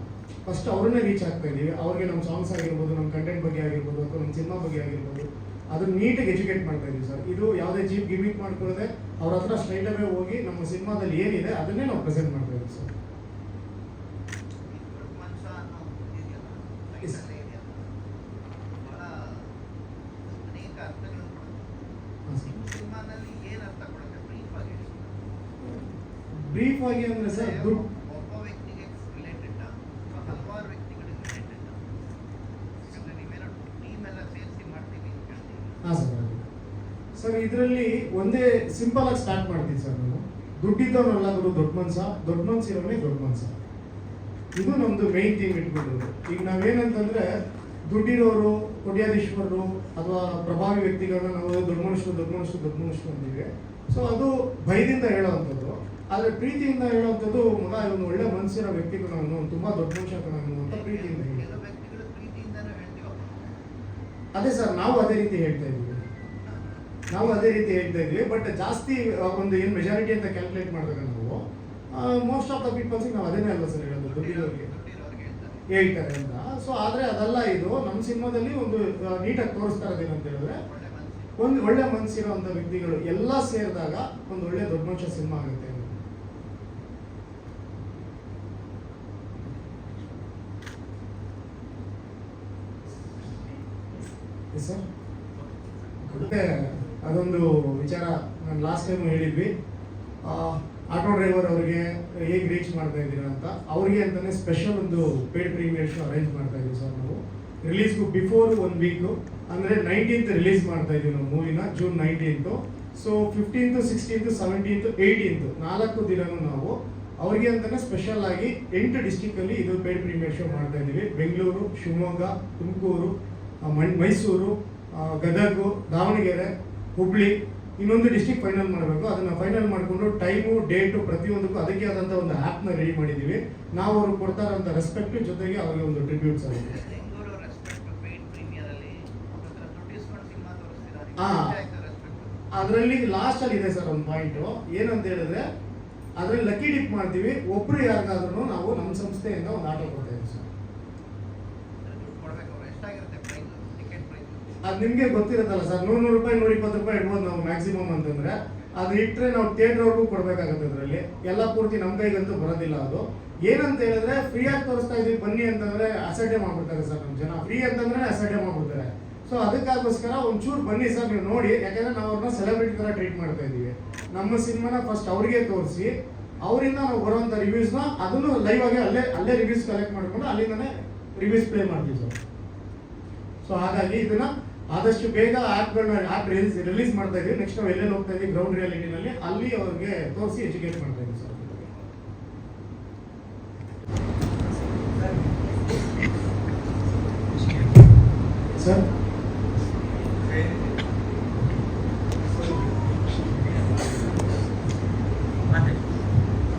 ಫಸ್ಟ್ ಅವ್ರನ್ನೇ ರೀಚ್ ಆಗ್ತಾ ಇದ್ದೀವಿ. ಅವ್ರಿಗೆ ನಮ್ಮ ಸಾಂಗ್ಸ್ ಆಗಿರ್ಬೋದು, ನಮ್ಮ ಕಂಟೆಂಟ್ ಬಗ್ಗೆ ಆಗಿರ್ಬೋದು, ಅಥವಾ ನಮ್ಮ ಸಿನಿಮಾ ಬಗ್ಗೆ ಆಗಿರ್ಬೋದು, ಅದನ್ನ ನೀಟಾಗಿ ಎಜುಕೇಟ್ ಮಾಡ್ತಾ ಇದೀವಿ ಸರ್. ಇದು ಯಾವುದೇ ಚೀಪ್ ಗಿಮಿಕ್ ಮಾಡ್ಕೊಳ್ಳದೆ ಅವ್ರ ಹತ್ರ ಸ್ಟ್ರೈಟ್ ಅವೇ ಹೋಗಿ ನಮ್ಮ ಸಿನಿಮಾದಲ್ಲಿ ಏನಿದೆ ಅದನ್ನೇ ನಾವು ಪ್ರೆಸೆಂಟ್ ಮಾಡ್ತಾ ಇದೀವಿ ಸರ್. ಬ್ರೀಫ್ ಆಗಿ ಅಂದ್ರೆ ಸರ್ ಒಬ್ಬ ವ್ಯಕ್ತಿಗೆ ರಿಲೇಟೆಡ್ ಹಲವಾರು ವ್ಯಕ್ತಿಗಳಿಗೆ ರಿಲೇಟೆಡ್ ಯಾಕಂದ್ರೆ ನೀವೇನೋ ಟೀಮ್ ಎಲ್ಲ ಸೇರಿಸಿ ಮಾಡ್ತೀವಿ ಅಂತ ಹೇಳ್ತೀವಿ. ಹಾಂ ಸರ್. ಸರ್ ಇದರಲ್ಲಿ ಒಂದೇ ಸಿಂಪಲ್ ಆಗಿ ಸ್ಟಾರ್ಟ್ ಮಾಡ್ತೀವಿ ಸರ್ ನಾವು. ದುಡ್ಡಿದ್ದವನಲ್ಲ ಗುರು ದೊಡ್ಡ ಮನ್ಸಿರೋನೇ ದೊಡ್ಡ ಮನ್ಸ. ಇದು ನಮ್ದು ಮೇನ್ ಥೀಮ್ ಇಟ್ಕೊಂಡಿರೋದು. ಈಗ ನಾವೇನಂತಂದ್ರೆ ದುಡ್ಡಿರೋರು, ಕೋಟ್ಯಾಧೀಶ್ವರರು ಅಥವಾ ಪ್ರಭಾವಿ ವ್ಯಕ್ತಿಗಳನ್ನ ನಾವು ದೊಡ್ಡ ಮನುಷ್ಯರು ಅಂತೀವಿ. ಸೊ ಅದು ಭಯದಿಂದ ಹೇಳೋವಂಥದ್ದು. ಆದರೆ ಪ್ರೀತಿಯಿಂದ ಹೇಳೋವಂಥದ್ದು, ಮಗ ಇವನು ಒಳ್ಳೆ ಮನಸ್ಸಿರೋ ವ್ಯಕ್ತಿಗಳು, ನಾನು ತುಂಬಾ ದೊಡ್ಡ ಮನುಷ್ಯ ಕಣನು ಅಂತ ಪ್ರೀತಿಯಿಂದ ಹೇಳಿ. ಕೆಲವು ವ್ಯಕ್ತಿಗಳು ಪ್ರೀತಿಯಿಂದನೂ ಹೇಳ್ತೀವಪ್ಪ. ಅದೇ ಸರ್, ನಾವು ಅದೇ ರೀತಿ ಹೇಳ್ತಾ ಇದ್ವಿ. ಬಟ್ ಜಾಸ್ತಿ ಒಂದು ಏನು ಮೆಜಾರಿಟಿ ಅಂತ ಕ್ಯಾಲ್ಕುಲೇಟ್ ಮಾಡಿದಾಗ ನಾವು ಮೋಸ್ಟ್ ಆಫ್ ದ ಪೀಪಲ್ಸಿಗೆ ನಾವು ಅದನ್ನೇ ಅಲ್ಲ ಸರ್ ಹೇಳೋದು, ದುಡ್ಡಿರೋರಿಗೆ ಹೇಳ್ತಾರೆ ಅಂತ. ಸೊ ಆದರೆ ಅದಲ್ಲ, ಇದು ನಮ್ಮ ಸಿನಿಮಾದಲ್ಲಿ ಒಂದು ನೀಟಾಗಿ ತೋರಿಸ್ತಾ ಇರೋದೇನು ಅಂತ ಹೇಳಿದ್ರೆ, ಒಂದು ಒಳ್ಳೆ ಮನಸ್ಸಿರೋಂಥ ವ್ಯಕ್ತಿಗಳು ಎಲ್ಲ ಸೇರಿದಾಗ ಒಂದು ಒಳ್ಳೆ ದೊಡ್ಡ ಮನುಷ್ಯ ಸಿನಿಮಾ ಆಗುತ್ತೆ. ಸರ್ ಮತ್ತೆ ಅದೊಂದು ವಿಚಾರ ನಾನು ಲಾಸ್ಟ್ ಟೈಮ್ ಹೇಳಿದ್ವಿ, ಆಟೋ ಡ್ರೈವರ್ ಅವ್ರಿಗೆ ಹೇಗೆ ರೀಚ್ ಮಾಡ್ತಾ ಇದ್ದೀರಾ ಅಂತ. ಅವ್ರಿಗೆ ಅಂತಲೇ ಸ್ಪೆಷಲ್ ಒಂದು ಪೇಡ್ ಪ್ರೀಮಿಯರ್ ಶೋ ಅರೇಂಜ್ ಮಾಡ್ತಾ ಇದ್ದೀವಿ ಸರ್ ನಾವು. ರಿಲೀಸ್ಗೂ ಬಿಫೋರ್ 1 ವೀಕು, ಅಂದರೆ 19th ರಿಲೀಸ್ ಮಾಡ್ತಾ ಇದ್ದೀವಿ ನಾವು ಮೂವಿನ, June 19th. So 15th, 16th, 17th, 18th 4 ದಿನನೂ ನಾವು ಅವ್ರಿಗೆ ಅಂತಲೇ ಸ್ಪೆಷಲ್ ಆಗಿ 8 ಡಿಸ್ಟಿಕಲ್ಲಿ ಇದು ಪೇಡ್ ಪ್ರೀಮಿಯರ್ ಶೋ ಮಾಡ್ತಾ ಇದ್ದೀವಿ. ಬೆಂಗಳೂರು, ಶಿವಮೊಗ್ಗ, ತುಮಕೂರು, ಮೈಸೂರು, ಗದಗ, ದಾವಣಗೆರೆ, ಹುಬ್ಳಿ, ಇನ್ನೊಂದು ಡಿಸ್ಟಿಕ್ ಫೈನಲ್ ಮಾಡಬೇಕು. ಅದನ್ನು ಫೈನಲ್ ಮಾಡಿಕೊಂಡು ಟೈಮು, ಡೇಟು ಪ್ರತಿಯೊಂದಕ್ಕೂ ಅದಕ್ಕೆ ಆದಂಥ ಒಂದು ಆ್ಯಪ್ನ ರೆಡಿ ಮಾಡಿದ್ದೀವಿ. ನಾವು ಅವ್ರಿಗೆ ಕೊಡ್ತಾ ಇರೋಂಥ ರೆಸ್ಪೆಕ್ಟ್ ಜೊತೆಗೆ ಅವ್ರಿಗೆ ಒಂದು ಟ್ರಿಬ್ಯೂಟ್ಸ್ ಆಗುತ್ತೆ. ಅದರಲ್ಲಿ ಲಾಸ್ಟಲ್ಲಿ ಇದೆ ಸರ್ ಒಂದು ಪಾಯಿಂಟು, ಏನಂತ ಹೇಳಿದ್ರೆ ಅದರಲ್ಲಿ ಲಕ್ಕಿ ಡಿಪ್ ಮಾಡ್ತೀವಿ. ಒಬ್ರು ಯಾರಿಗಾದ್ರೂ ನಾವು ನಮ್ಮ ಸಂಸ್ಥೆಯಿಂದ ಒಂದು ಆಟೋ ಕೊಡ್ತಾ ಇದ್ದೀವಿ ಸರ್. ಅದು ನಿಮಗೆ ಗೊತ್ತಿರುತ್ತಲ್ಲ ಸರ್, 100 ರೂಪಾಯಿ 120 ರೂಪಾಯಿ ಇಡ್ಬೋದು ನಾವು ಮ್ಯಾಕ್ಸಿಮಮ್ ಅಂತಂದ್ರೆ. ಅದು ಇಟ್ಟರೆ ನಾವು ಥಿಯೇಟ್ರವ್ರಿಗೂ ಕೊಡಬೇಕಾಗುತ್ತೆ. ಅದರಲ್ಲಿ ಎಲ್ಲ ಪೂರ್ತಿ ನಮ್ಮ ಕೈಗಂತೂ ಬರೋದಿಲ್ಲ. ಅದು ಏನಂತ ಹೇಳಿದ್ರೆ ಫ್ರೀಯಾಗಿ ತೋರಿಸ್ತಾ ಇದೀವಿ ಬನ್ನಿ ಅಂತಂದ್ರೆ ಅಸಡ್ಡೆ ಮಾಡ್ಬಿಡ್ತಾರೆ ಸರ್ ನಮ್ಮ ಜನ. ಫ್ರೀ ಅಂತಂದ್ರೆ ಅಸಡ್ಡೆ ಮಾಡ್ಬಿಡ್ತಾರೆ. ಸೊ ಅದಕ್ಕಾಗೋಸ್ಕರ ಒಂಚೂರು ಬನ್ನಿ ಸರ್ ನೀವು ನೋಡಿ, ಯಾಕಂದ್ರೆ ನಾವು ಅವ್ರನ್ನ ಸೆಲೆಬ್ರಿಟಿ ಥರ ಟ್ರೀಟ್ ಮಾಡ್ತಾ ಇದ್ದೀವಿ. ನಮ್ಮ ಸಿನಿಮಾನ ಫಸ್ಟ್ ಅವ್ರಿಗೆ ತೋರಿಸಿ, ಅವರಿಂದ ನಾವು ಬರುವಂಥ ರಿವ್ಯೂಸ್ನ ಅದನ್ನು ಲೈವ್ ಆಗಿ ಅಲ್ಲೇ ರಿವ್ಯೂಸ್ ಕಲೆಕ್ಟ್ ಮಾಡ್ಕೊಂಡು ಅಲ್ಲಿಂದನೇ ರಿವ್ಯೂಸ್ ಪ್ಲೇ ಮಾಡ್ತೀವಿ ಸರ್. ಸೊ ಹಾಗಾಗಿ ಇದನ್ನ ಆದಷ್ಟು ಬೇಗ ಆ್ಯಪ್ ರಿಲೀಸ್ ಮಾಡ್ತಾ ಇದೀವಿ. ನೆಕ್ಸ್ಟ್ ನಾವು ಎಲ್ಲೆಲ್ಲಿ ಹೋಗ್ತಾ ಇದೀವಿ ಗ್ರೌಂಡ್ ರಿಯಾಲಿಟಿನಲ್ಲಿ ಅಲ್ಲಿ ಅವ್ರಿಗೆ ತೋರಿಸಿ ಎಜುಕೇಟ್ ಮಾಡ್ತಾ ಇದೀವಿ ಸರ್. ಸರ್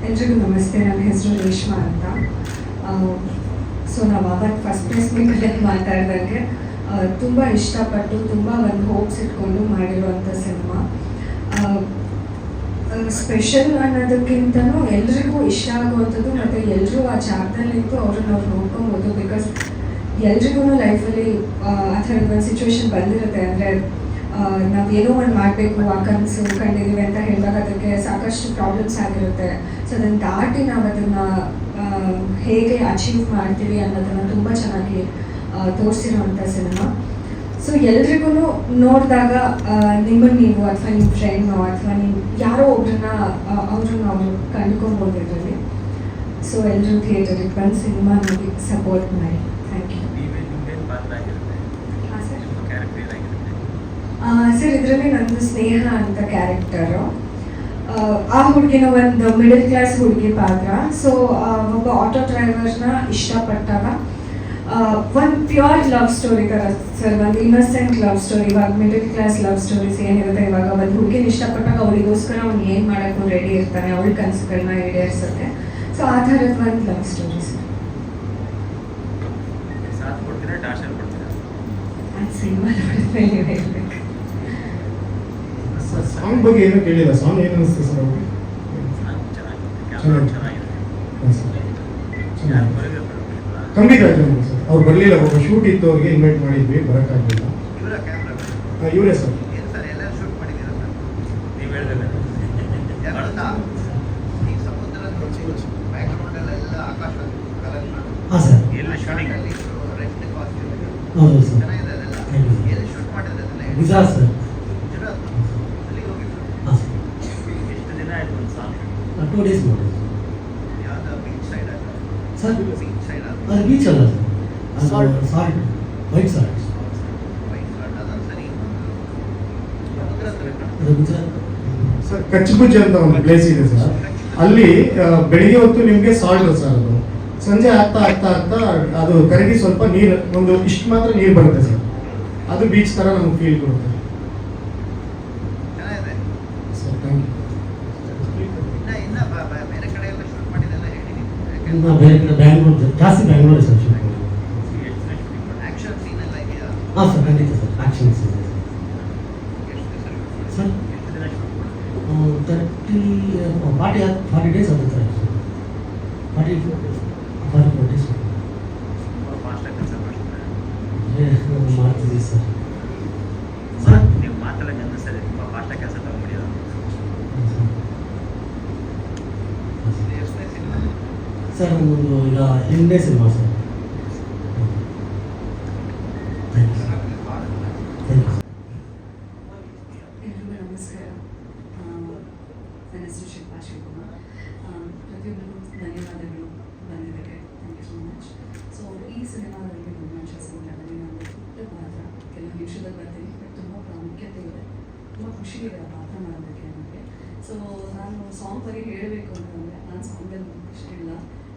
ಎಲ್ರಿಗೂ ನಮಸ್ತೆ. ನನ್ನ ಹೆಸರು ರೇಷ್ಮಾ ಅಂತ. ಸೊ ನಾವು ಆವಾಗ ಫಸ್ಟ್ ಪ್ಲೇಸ್ ಮೀಟಲ್ಲಿ ಮಾತಾಡಿದಂಗೆ ತುಂಬ ಇಷ್ಟಪಟ್ಟು ತುಂಬ ಒಂದು ಹೋಪ್ಸ್ ಇಟ್ಕೊಂಡು ಮಾಡಿರುವಂಥ ಸಿನಿಮಾ. ಸ್ಪೆಷಲ್ ಅನ್ನೋದಕ್ಕಿಂತನೂ ಎಲ್ರಿಗೂ ಇಷ್ಟ ಆಗುವಂಥದ್ದು, ಮತ್ತು ಎಲ್ಲರೂ ಆ ಜಾಗದಲ್ಲಿದ್ದು ಅವ್ರನ್ನ ಅವ್ರು ನೋಡ್ಕೊಬೋದು. ಬಿಕಾಸ್ ಎಲ್ರಿಗೂ ಲೈಫಲ್ಲಿ ಆ ಥರದ ಒಂದು ಸಿಚುವೇಶನ್ ಬಂದಿರುತ್ತೆ. ಅಂದರೆ ನಾವೇನೋ ಒಂದು ಮಾಡಬೇಕು, ಆ ಕನಸು ಕಂಡಿದ್ದೀವಿ ಅಂತ ಹೇಳಿದಾಗ ಅದಕ್ಕೆ ಸಾಕಷ್ಟು ಪ್ರಾಬ್ಲಮ್ಸ್ ಆಗಿರುತ್ತೆ. ಸೊ ಅದನ್ನು ದಾಟಿ ನಾವು ಅದನ್ನು ಹೇಗೆ ಅಚೀವ್ ಮಾಡ್ತೀವಿ ಅನ್ನೋದನ್ನು ತುಂಬ ಚೆನ್ನಾಗಿ ತೋರಿಸಿರೋವಂಥ ಸಿನಿಮಾ. ಸೊ ಎಲ್ರಿಗೂ ನೋಡಿದಾಗ ನಿಮ್ಮನ್ನು ನೀವು ಅಥವಾ ನಿಮ್ಮ ಫ್ರೆಂಡ್ನೋ ಅಥವಾ ನೀವು ಯಾರೋ ಒಬ್ಬರನ್ನ ಅವ್ರನ್ನ ಕಂಡುಕೊಬೋದು ಇದರಲ್ಲಿ. ಸೊ ಎಲ್ಲರೂ ಥಿಯೇಟರಿಗೆ ಬಂದು ಸಿನಿಮಾ ನೋಡಿ ಸಪೋರ್ಟ್ ಮಾಡಿ. Thank you. ಹಾಂ ಸರ್. ಸರ್ ಇದರಲ್ಲಿ ನಂದು ಸ್ನೇಹ ಅಂತ ಕ್ಯಾರೆಕ್ಟರು. ಆ ಹುಡುಗಿನ ಒಂದು ಮಿಡಲ್ ಕ್ಲಾಸ್ ಹುಡುಗಿ ಪಾತ್ರ. ಸೊ ಒಬ್ಬ ಆಟೋ ಡ್ರೈವರ್ನ ಇಷ್ಟಪಟ್ಟಾಗ ಒಂದು ಪ್ಯೂರ್ ಲವ್ ಸ್ಟೋರಿ ಥರ ಸರ್, ಒಂದು ಇನ್ನೋಸೆಂಟ್ ಲವ್ ಸ್ಟೋರಿ. ಇವಾಗ ಮಿಡಲ್ ಕ್ಲಾಸ್ ಲವ್ ಸ್ಟೋರೀಸ್ ಏನಿರುತ್ತೆ, ಇವಾಗ ಒಂದು ಹುಡುಗಿನ ಇಷ್ಟಪಟ್ಟಾಗ ಅವಳಿಗೋಸ್ಕರ ಅವ್ನು ಏನು ಮಾಡೋಕ್ಕೂ ರೆಡಿ ಇರ್ತಾನೆ, ಅವಳ ಕನಸುಗಳನ್ನ ಈಡೇರಿಸುತ್ತೆ. ಸೊ ಆ ಥರದ ಒಂದು ಲವ್ ಸ್ಟೋರಿ ಸರ್. ಅದು ಸಿನಿಮಾ ನೋಡಿದ್ಮೇಲೆ ಹೇಳ್ಬೇಕು. ಸಾಂಗ್ ಬಗ್ಗೆ ಏನೋ ಕೇಳಿಲ್ಲ. ಸಾಂಗ್ ಏನು ಅನಿಸ್ತು ಸರ್ ಅವ್ರಿಗೆ? ಖಂಡಿತ ಸರ್. ಅವ್ರು ಬರಲಿಲ್ಲ, ಒಬ್ಬ ಶೂಟ್ ಇತ್ತು, ಅವ್ರಿಗೆ ಇನ್ವೈಟ್ ಮಾಡಿದ್ವಿ, ಬರೋಕ್ಕಾಗಲಿಲ್ಲ. ಇವರ ಕ್ಯಾಮ್ರಾ ಇವರೇ ಸರ್. ಏನು ಸರ್ ಎಲ್ಲರೂ ಶೂಟ್ ಮಾಡಿದ್ದೀರಾ ಸರ್? ನೀವು ಹೇಳಿದ್ರೆ ಯಾಕಂತ ಈ ಸಮುದ್ರದ ಬ್ಯಾಕ್ಗ್ರೌಂಡಲ್ಲೆಲ್ಲ ಆಕಾಶ ಕಲರ್ ಹಾಂ ಸರ್. ಎಲ್ಲ ಶೂಟಿಂಗ್ ರೆಡ್ ಕಾಸ್ಟ್ಯೂಮ್ ಹೌದು ಸರ್. ಚೆನ್ನಾಗಿದೆ ಅದೆಲ್ಲ. ಎಲ್ಲಿ ಶೂಟ್ ಮಾಡಿದ್ರೆ ಅದೆಲ್ಲ ಗುಜರಾತ್ ಸರ್. ಗುಜರಾತ್ ಅಲ್ಲಿಗೆ ಹೋಗಿದ್ರು. ಹಾಂ ಸರ್. ಎಷ್ಟು ದಿನ ಆಯ್ತು ಒಂದು ಸಾಂಗ್? 2 days ಮಾಡಿ ಯಾವ್ದು ಬೀಚ್ ಸೈಡ್ ಆಗ ಸರ್. ಬೀಚ್ ಸೈಡ್ ಆಗ ಅದು ಬೀಚ್ ಅಲ್ಲ ಸರ್, ಅದು salt, white salt. White card ಅದೊಂದು ಸರಿ ಸಮುದ್ರ ಹತ್ರ ಅದು ಗುಜರಾತ್ ಸರ್ ಕಚ್ಚಬುಜ್ಜಿ ಅಂತ ಒಂದು ಪ್ಲೇಸ್ ಇದೆ ಸರ್. ಅಲ್ಲಿ ಬೆಳಿಗ್ಗೆ ಹೊತ್ತು ನಿಮಗೆ ಸಾಲ್ಟ್ ಸರ್, ಅದು ಸಂಜೆ ಆಗ್ತಾ ಆಗ್ತಾ ಆಗ್ತಾ ಅದು ಕರಗಿ ಸ್ವಲ್ಪ ನೀರು ಒಂದು ಇಷ್ಟು ಮಾತ್ರ ನೀರು ಬರುತ್ತೆ ಸರ್. ಅದು ಬೀಚ್ ತರ ನಮ್ಗೆ ಫೀಲ್ ಕೊಡುತ್ತೆ ಚೆನ್ನಾಗಿದೆ. ಸರ್. Thank you. ಇನ್ನ ಬೇರೆ ಕಡೆ ಎಲ್ಲ ಶೂಟ್ ಮಾಡಿದೆಲ್ಲ ಹೇಳಿ ನೀವು. ಇನ್ನು ಬೇರೆ ಕಡೆ ಬ್ಯಾಂಗ್ಳೂರ್ ಜಾಸ್ತಿ ಬ್ಯಾಂಗ್ಳೂರ್ ಸರ್ ಶೂಟ್ ಮಾಡೋದು. ಎಷ್ಟು ದಿನ ಶೂಟಿಂಗ್ ಮಾಡಿ ಆಕ್ಷನ್ ಸೀನ್ ಎಲ್ಲ ಇದೆಯಾ? ಹಾಂ ಸರ್, ಖಂಡಿತ ಸರ್. ಆ್ಯಕ್ಷನ್ಸ್ ಇದೆ ಎಷ್ಟು ದಿವಸ ಸರ್. ಎಷ್ಟು ದಿನ ಶೂಟ್ ಮಾಡಿ 40 ಡೇಸ್ ಆಗುತ್ತೆ ಸರ್. 44 ಡೇಸ್ ತುಂಬ ಫಾಸ್ಟಾಗಿ ಕೆಲಸ ಮಾಡ್ತಾರೆ. ಮಾಡ್ತಿದ್ದೀವಿ ಸರ್. ಸರ್ ನೀವು ಮಾತೆಲ್ಲ ಗಮನಿಸ್ತಾರೆ, ತುಂಬ ಫಾಸ್ಟಾಗಿ ಕೆಲಸ ತಗೊಂಡ್ಬಿಡಿಯೋದು. ಎಷ್ಟನೇ ಸಿನಿಮಾ? ಸರ್ ಒಂದು ಈಗ 10 ಡೇಸ್ ಇಲ್ವಾ sir. Thank you sir. Thank you sir. ಎಲ್ರಿಗೂ ನಮಸ್ಕಾರ. ನನ್ನ ಹೆಸರು ಶಿಲ್ಪಾ ಶಿವಕುಮಾರ್. ಪ್ರತಿಯೊಬ್ಬರಿಗೂ ಧನ್ಯವಾದಗಳು ಬಂದಿದ್ದಕ್ಕೆ. Thank you so much. So ಈ ಸಿನಿಮಾದಲ್ಲಿ ರೋಮಾಂಚ ಸಿನಿಮಾದಲ್ಲಿ ನಾನು ಪುಟ್ಟ ಪಾತ್ರ ಕೆಲವು ನಿಮಿಷದಲ್ಲಿ ಬರ್ತೀನಿ, ಬಟ್ ತುಂಬ ಪ್ರಾಮುಖ್ಯತೆ ಇದೆ, ತುಂಬ ಖುಷಿ ಇದೆ ಆ ಪಾತ್ರ ಮಾಡೋದಕ್ಕೆ ನನಗೆ. ಸೊ ನಾನು ಸಾಂಗ್ ಬಗ್ಗೆ ಹೇಳಬೇಕು ಅಂತಂದರೆ ನಾನು ಸಾಂಗಲ್ಲಿ ಇಷ್ಟ ಇಲ್ಲ.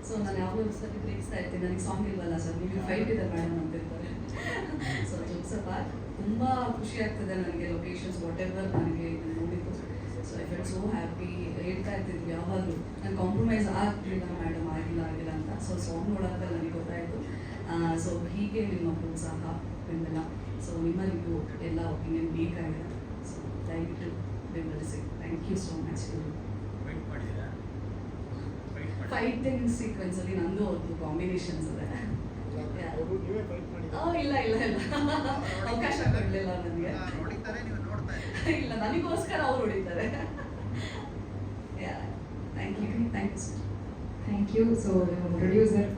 ಸೊ ನಾನು ಯಾವಾಗಲೂ ಸರಿ ಪ್ರೀತಿಸ್ತಾ ಇರ್ತೀನಿ, ನನಗೆ ಸಾಂಗ್ ಇಲ್ವಲ್ಲ ಸರ್, ನಿಮಗೆ ಫೈಟ್ ಇದೆ ಮೇಡಮ್ ಅಂತಿರ್ತಾರೆ. ಸೊ ಜೋಕ್ಸ್ ಅಪಾರ್ಟ್, ತುಂಬ ಖುಷಿ ಆಗ್ತದೆ ನನಗೆ ಲೊಕೇಶನ್ಸ್ ವಾಟ್ ಎವರ್ ನನಗೆ ಇದನ್ನ ನೋಡಿದ್ದು. So I felt so happy. ಹೇಳ್ತಾ ಇರ್ತಿದ್ವಿ ಯಾವಾಗಲೂ ನಾನು ಕಾಂಪ್ರಮೈಸ್ ಆಗಲಿಲ್ಲ ಮೇಡಮ್, ಆಗಿಲ್ಲ ಅಂತ. ಸೊ ಸಾಂಗ್ ನೋಡೋದ್ರಲ್ಲಿ ನನಗೆ ಗೊತ್ತಾಯಿತು. ಸೊ ಹೀಗೆ ನಿಮ್ಮ ಪ್ರೋತ್ಸಾಹ ಬೆಂಬಲ, ಸೊ ನಿಮ್ಮಲ್ಲಿಗೂ ಎಲ್ಲ ಒಪಿನಿಯನ್ ಬೇಕಾಗಿದೆ. ಸೊ ದಯವಿಟ್ಟು ಬೆಂಬಲಿಸಿ. Thank you so much. Wait ಮಾಡಿದ್ದೀರಾ? ವೆಯ್ಟ್ ಮಾಡಿ. ಫೈಟಿಂಗ್ ಸೀಕ್ವೆನ್ಸಲ್ಲಿ ನಂದು ಅವ್ರದ್ದು ಕಾಂಬಿನೇಷನ್ಸ್ ಇದೆ. ಅವರು ನೀವೇ ಫೈಟ್ ಮಾಡಿ. ಇಲ್ಲ ಅವಕಾಶ ಕೊಡಲಿಲ್ಲ ನನಗೆ. ನೋಡಿದ್ದಾರೆ, ನೀವು ನೋಡ್ತಾ ಇದ್ದೀರಿ. ಇಲ್ಲ, ನನಗೋಸ್ಕರ ಅವ್ರು ಹೊಡಿತಾರೆ. Thank you sir. Thank you. So producer